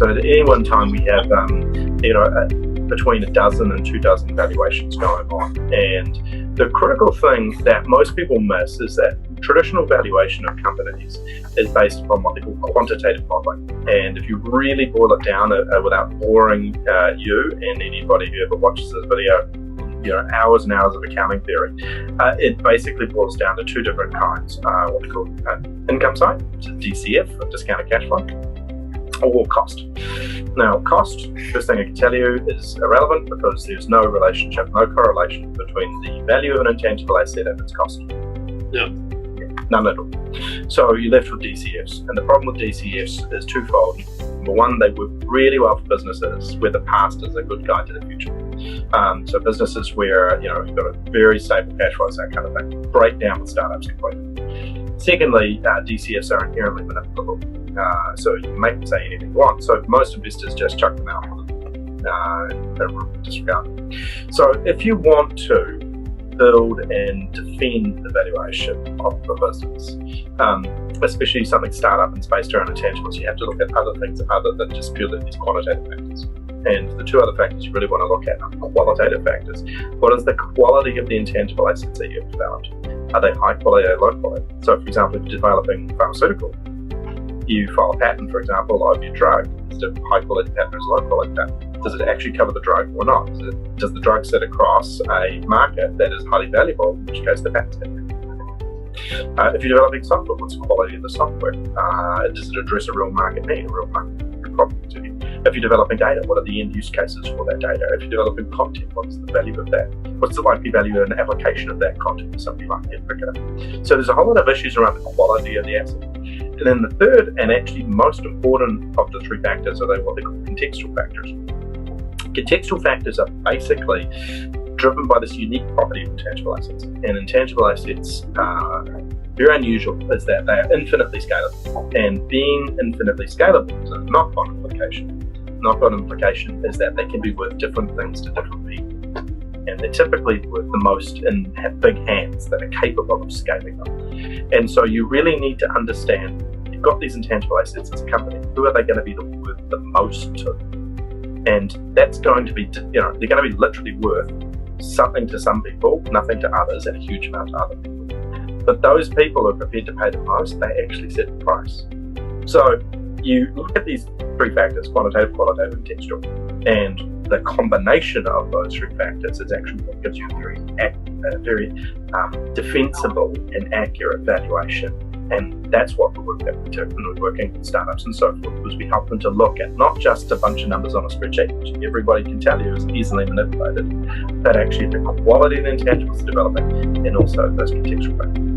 So at any one time we have, between a dozen and 2 dozen valuations going on. And the critical thing that most people miss is that traditional valuation of companies is based upon what they call quantitative modeling. And if you really boil it down without boring you and anybody who ever watches this video, hours and hours of accounting theory, it basically boils down to two different kinds. What we call income side, which is DCF, or discounted cash flow, or cost. Now, cost, first thing I can tell you, is irrelevant because there's no relationship, no correlation between the value of an intangible asset and its cost. Yeah. None at all. So you're left with DCFs, and the problem with DCFs is twofold. Number one, they work really well for businesses where the past is a good guide to the future. So businesses where you've got a very stable cash flows, that kind of thing, break down with startups completely. Secondly, DCFs are inherently manipulable. So you can make them say anything you want. So most investors just chuck them out and disregard them. So if you want to build and defend the valuation of the business, especially something startup and based around intangibles, you have to look at other things other than just purely these quantitative factors. And the two other factors you really want to look at are qualitative factors. What is the quality of the intangible assets that you've developed? Are they high quality or low quality? So, for example, if you're developing pharmaceutical, you file a patent, for example, of your drug. Is it a high quality patent or is it a low quality patent? Does it actually cover the drug or not? Does the drug sit across a market that is highly valuable, in which case the patent's valuable? If you're developing software, what's the quality of the software? Does it address a real market need, a real market problem to you? If you're developing data, what are the end use cases for that data? If you're developing content, what's the value of that? What's the likely value of an application of that content for somebody like you? So there's a whole lot of issues around the quality of the asset. And then the third and actually most important of the three factors are what they call contextual factors. Contextual factors are basically driven by this unique property of intangible assets. And intangible assets are very unusual, is that they are infinitely scalable. And being infinitely scalable is a knock-on implication. Knock-on implication is that they can be worth different things to different people. And they're typically worth the most in big hands that are capable of scaling them. And so you really need to understand, you've got these intangible assets as a company, who are they going to be worth the most to? And that's going to be, they're going to be literally worth something to some people, nothing to others, and a huge amount to other people. But those people who are prepared to pay the most, they actually set the price. So you look at these three factors, quantitative, qualitative, and contextual, and the combination of those three factors is actually what gives you a very defensible and accurate valuation. And that's what we work at when we're working with startups and so forth, because we help them to look at not just a bunch of numbers on a spreadsheet, which everybody can tell you is easily manipulated, but actually the quality of the intangibles developing and also those contextual factors.